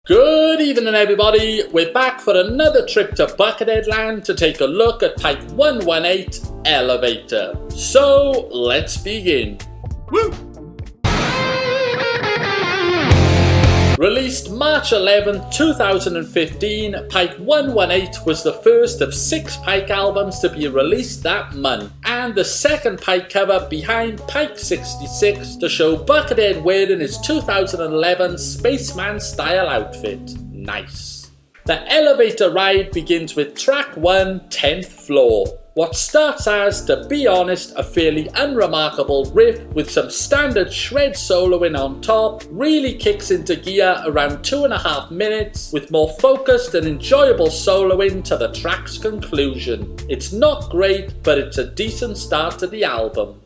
Good evening everybody, we're back for another trip to Buckethead land to take a look at Pike 118 Elevator. So let's begin. Woo! Released March 11, 2015, Pike 118 was the first of 6 Pike albums to be released that month, and the second Pike cover behind Pike 66 to show Buckethead wearing his 2011 spaceman style outfit. Nice. The elevator ride begins with track 1, 10th Floor. What starts as, to be honest, a fairly unremarkable riff with some standard shred soloing on top really kicks into gear around 2.5 minutes with more focused and enjoyable soloing to the track's conclusion. It's not great, but it's a decent start to the album.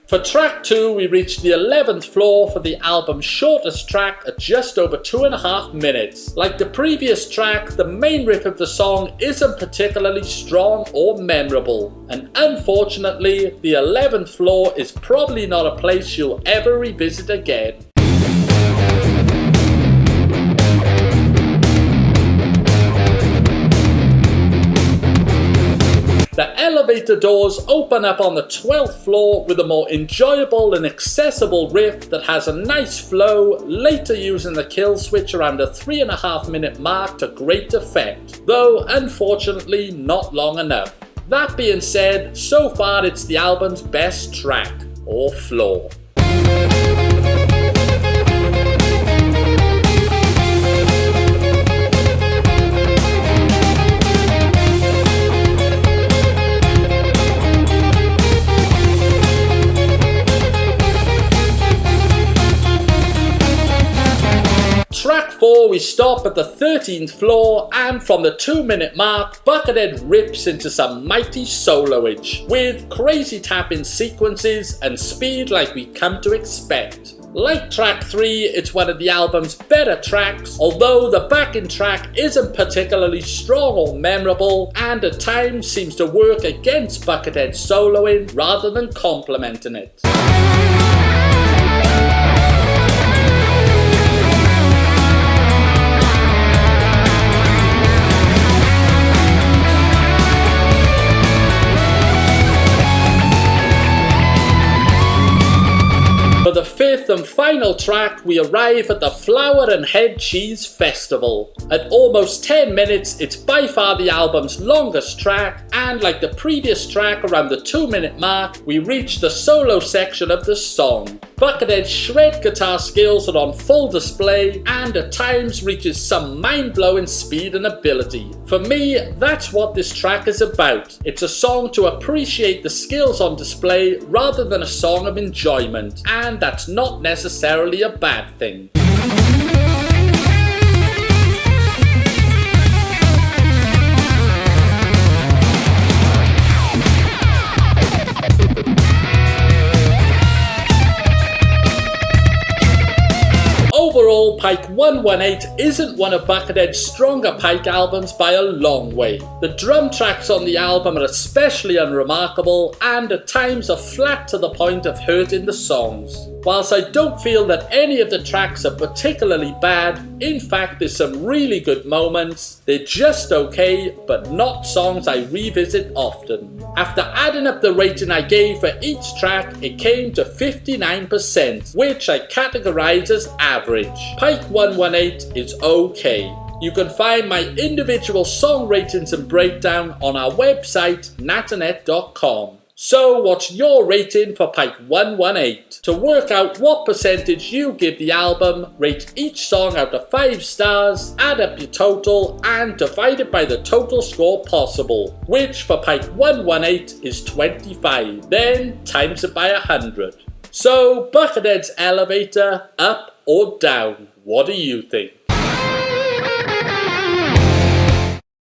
For track 2, we reached the 11th floor for the album's shortest track at just over 2.5 minutes. Like the previous track, the main riff of the song isn't particularly strong or memorable, and unfortunately, the 11th floor is probably not a place you'll ever revisit again. The elevator doors open up on the 12th floor with a more enjoyable and accessible riff that has a nice flow, later using the kill switch around the 3.5 minute mark to great effect, though unfortunately not long enough. That being said, so far it's the album's best track, or floor. Track 4, we stop at the 13th floor, and from the 2-minute mark, Buckethead rips into some mighty soloage, with crazy tapping sequences and speed like we come to expect. Like track 3, it's one of the album's better tracks, although the backing track isn't particularly strong or memorable, and at times seems to work against Buckethead's soloing rather than complementing it. For the 5th and final track, we arrive at the Flour and Head Cheese Festival. At almost 10 minutes, it's by far the album's longest track, and like the previous track around the 2-minute mark, we reach the solo section of the song. Buckethead's shred guitar skills are on full display, and at times reaches some mind-blowing speed and ability. For me, that's what this track is about. It's a song to appreciate the skills on display rather than a song of enjoyment, and that's not necessarily a bad thing. Overall, Pike 118 isn't one of Buckethead's stronger Pike albums by a long way. The drum tracks on the album are especially unremarkable, and at times are flat to the point of hurting the songs. Whilst I don't feel that any of the tracks are particularly bad, in fact there's some really good moments, they're just okay, but not songs I revisit often. After adding up the rating I gave for each track, it came to 59%, which I categorize as average. Pike 118 is okay. You can find my individual song ratings and breakdown on our website, NatterNet.com. So what's your rating for Pike 118? To work out what percentage you give the album, rate each song out of 5 stars, add up your total, and divide it by the total score possible, which for Pike 118 is 25, then times it by 100. So Buckethead's Elevator, up or down? What do you think?